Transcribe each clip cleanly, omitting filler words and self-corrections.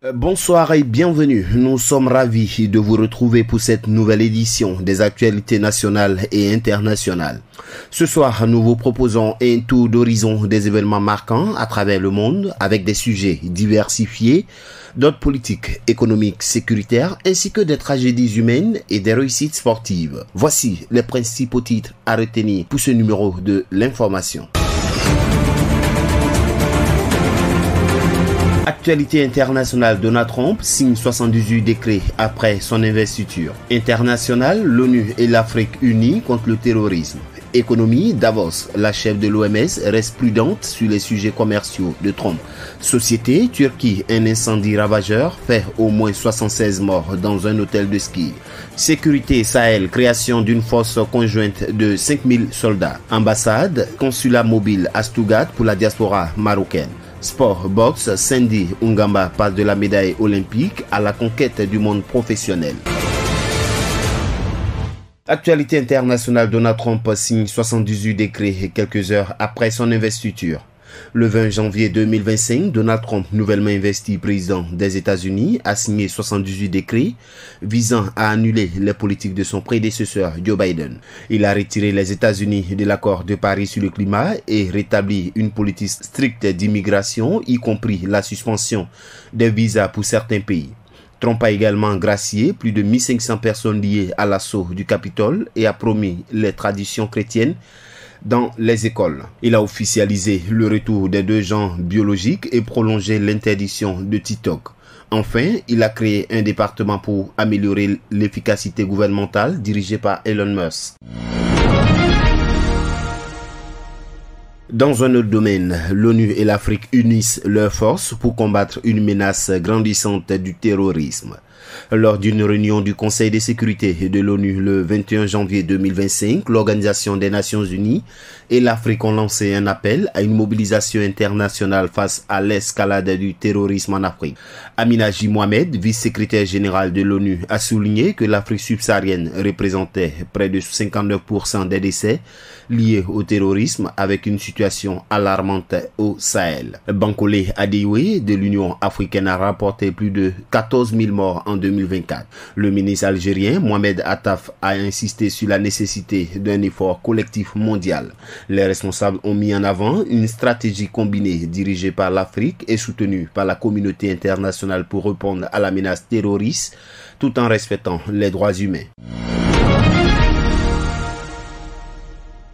Bonsoir et bienvenue. Nous sommes ravis de vous retrouver pour cette nouvelle édition des actualités nationales et internationales. Ce soir, nous vous proposons un tour d'horizon des événements marquants à travers le monde avec des sujets diversifiés, d'autres politiques, économiques, sécuritaires, ainsi que des tragédies humaines et des réussites sportives. Voici les principaux titres à retenir pour ce numéro de l'information. Actualité internationale, Donald Trump signe 78 décrets après son investiture. Internationale, l'ONU et l'Afrique unis contre le terrorisme. Économie, Davos, la chef de l'OMS reste prudente sur les sujets commerciaux de Trump. Société, Turquie, un incendie ravageur fait au moins 76 morts dans un hôtel de ski. Sécurité, Sahel, création d'une force conjointe de 5000 soldats. Ambassade, consulat mobile à Stuttgart pour la diaspora marocaine. Sport, boxe, Sandy Ungamba passe de la médaille olympique à la conquête du monde professionnel. Actualité internationale, Donald Trump signe 78 décrets quelques heures après son investiture. Le 20 janvier 2025, Donald Trump, nouvellement investi président des États-Unis, a signé 78 décrets visant à annuler les politiques de son prédécesseur Joe Biden. Il a retiré les États-Unis de l'accord de Paris sur le climat et rétabli une politique stricte d'immigration, y compris la suspension des visas pour certains pays. Trump a également gracié plus de 1500 personnes liées à l'assaut du Capitole et a promis les traditions chrétiennes dans les écoles. Il a officialisé le retour des 2 genres biologiques et prolongé l'interdiction de TikTok. Enfin, il a créé un département pour améliorer l'efficacité gouvernementale dirigé par Elon Musk. Dans un autre domaine, l'ONU et l'Afrique unissent leurs forces pour combattre une menace grandissante du terrorisme. Lors d'une réunion du Conseil de sécurité de l'ONU le 21 janvier 2025, l'Organisation des Nations Unies et l'Afrique ont lancé un appel à une mobilisation internationale face à l'escalade du terrorisme en Afrique. Amina J. Mohamed, vice-secrétaire générale de l'ONU, a souligné que l'Afrique subsaharienne représentait près de 59% des décès liés au terrorisme avec une situation alarmante au Sahel. Bankole Adeoye de l'Union africaine a rapporté plus de 14 000 morts en 2024. Le ministre algérien Mohamed Attaf a insisté sur la nécessité d'un effort collectif mondial. Les responsables ont mis en avant une stratégie combinée dirigée par l'Afrique et soutenue par la communauté internationale pour répondre à la menace terroriste tout en respectant les droits humains.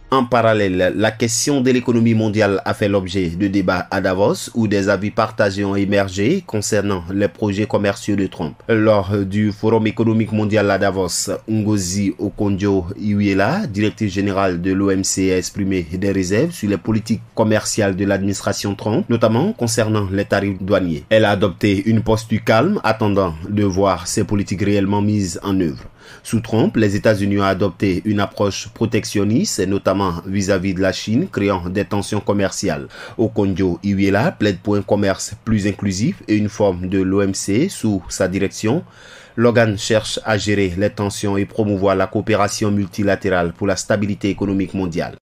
En parallèle, la question de l'économie mondiale a fait l'objet de débats à Davos où des avis partagés ont émergé concernant les projets commerciaux de Trump. Lors du Forum économique mondial à Davos, Ngozi Okonjo-Iweala, directrice générale de l'OMC, a exprimé des réserves sur les politiques commerciales de l'administration Trump, notamment concernant les tarifs douaniers. Elle a adopté une posture calme, attendant de voir ces politiques réellement mises en œuvre. Sous Trump, les États-Unis ont adopté une approche protectionniste, notamment vis-à-vis de la Chine, créant des tensions commerciales. Okonjo-Iweala plaide pour un commerce plus inclusif et une forme de l'OMC sous sa direction. L'organe cherche à gérer les tensions et promouvoir la coopération multilatérale pour la stabilité économique mondiale.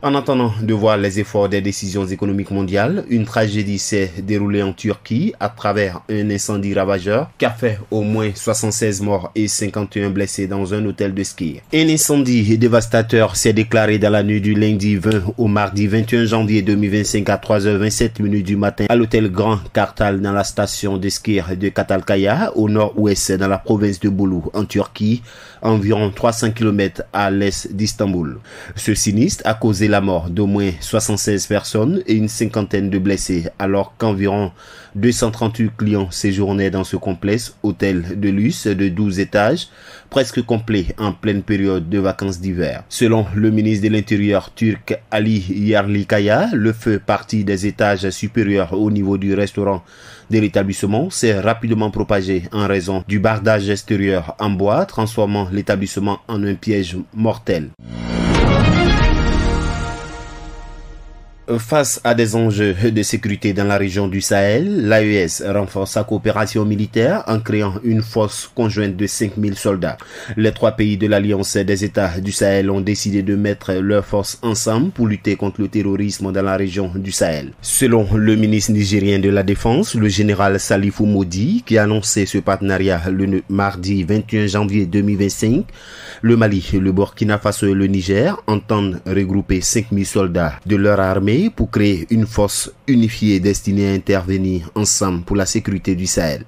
En attendant de voir les efforts des décisions économiques mondiales, une tragédie s'est déroulée en Turquie à travers un incendie ravageur qui a fait au moins 76 morts et 51 blessés dans un hôtel de ski. Un incendie dévastateur s'est déclaré dans la nuit du lundi 20 au mardi 21 janvier 2025 à 3h27 du matin à l'hôtel Grand Kartal dans la station de ski de Katalkaya au nord-ouest dans la province de Bolu en Turquie, environ 300 km à l'est d'Istanbul. Ce sinistre a causé la mort d'au moins 76 personnes et une cinquantaine de blessés, alors qu'environ 238 clients séjournaient dans ce complexe hôtel de luxe de 12 étages, presque complet en pleine période de vacances d'hiver. Selon le ministre de l'Intérieur turc Ali Yerlikaya, le feu parti des étages supérieurs au niveau du restaurant de l'établissement s'est rapidement propagé en raison du bardage extérieur en bois, transformant l'établissement en un piège mortel. Face à des enjeux de sécurité dans la région du Sahel, l'AES renforce sa coopération militaire en créant une force conjointe de 5000 soldats. Les 3 pays de l'Alliance des États du Sahel ont décidé de mettre leurs forces ensemble pour lutter contre le terrorisme dans la région du Sahel. Selon le ministre nigérien de la Défense, le général Salifou Modi, qui a annoncé ce partenariat le mardi 21 janvier 2025, le Mali, le Burkina Faso et le Niger entendent regrouper 5000 soldats de leur armée pour créer une force unifiée destinée à intervenir ensemble pour la sécurité du Sahel.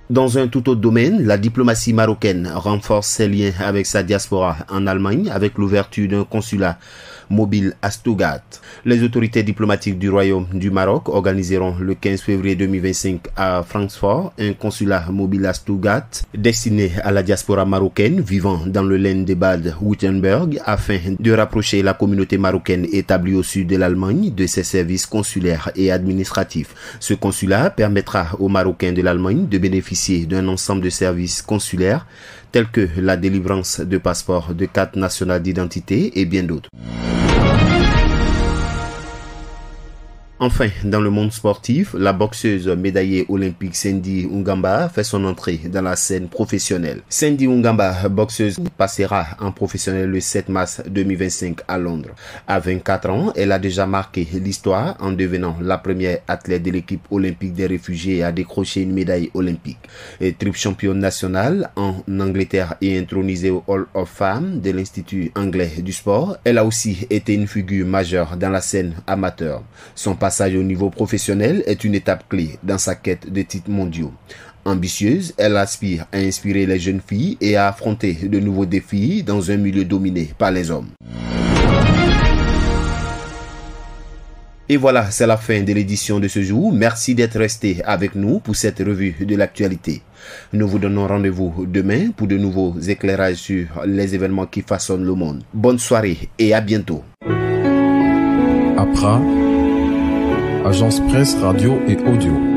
Dans un tout autre domaine, la diplomatie marocaine renforce ses liens avec sa diaspora en Allemagne avec l'ouverture d'un consulat mobile à Stuttgart. Les autorités diplomatiques du Royaume du Maroc organiseront le 15 février 2025 à Francfort un consulat mobile à Stuttgart destiné à la diaspora marocaine vivant dans le Land de Bade-Württemberg afin de rapprocher la communauté marocaine établie au sud de l'Allemagne de ses services consulaires et administratifs. Ce consulat permettra aux Marocains de l'Allemagne de bénéficier d'un ensemble de services consulaires tels que la délivrance de passeports, de cartes nationales d'identité et bien d'autres. Enfin, dans le monde sportif, la boxeuse médaillée olympique Sandy Ungamba fait son entrée dans la scène professionnelle. Sandy Ungamba, boxeuse, passera en professionnel le 7 mars 2025 à Londres. À 24 ans, elle a déjà marqué l'histoire en devenant la première athlète de l'équipe olympique des réfugiés à décrocher une médaille olympique. Et triple championne nationale en Angleterre et intronisée au Hall of Fame de l'Institut anglais du sport, elle a aussi été une figure majeure dans la scène amateur. Son passage au niveau professionnel est une étape clé dans sa quête de titres mondiaux. Ambitieuse, elle aspire à inspirer les jeunes filles et à affronter de nouveaux défis dans un milieu dominé par les hommes. Et voilà, c'est la fin de l'édition de ce jour. Merci d'être resté avec nous pour cette revue de l'actualité. Nous vous donnons rendez-vous demain pour de nouveaux éclairages sur les événements qui façonnent le monde. Bonne soirée et à bientôt. Accra, Agence Presse Radio et Audio.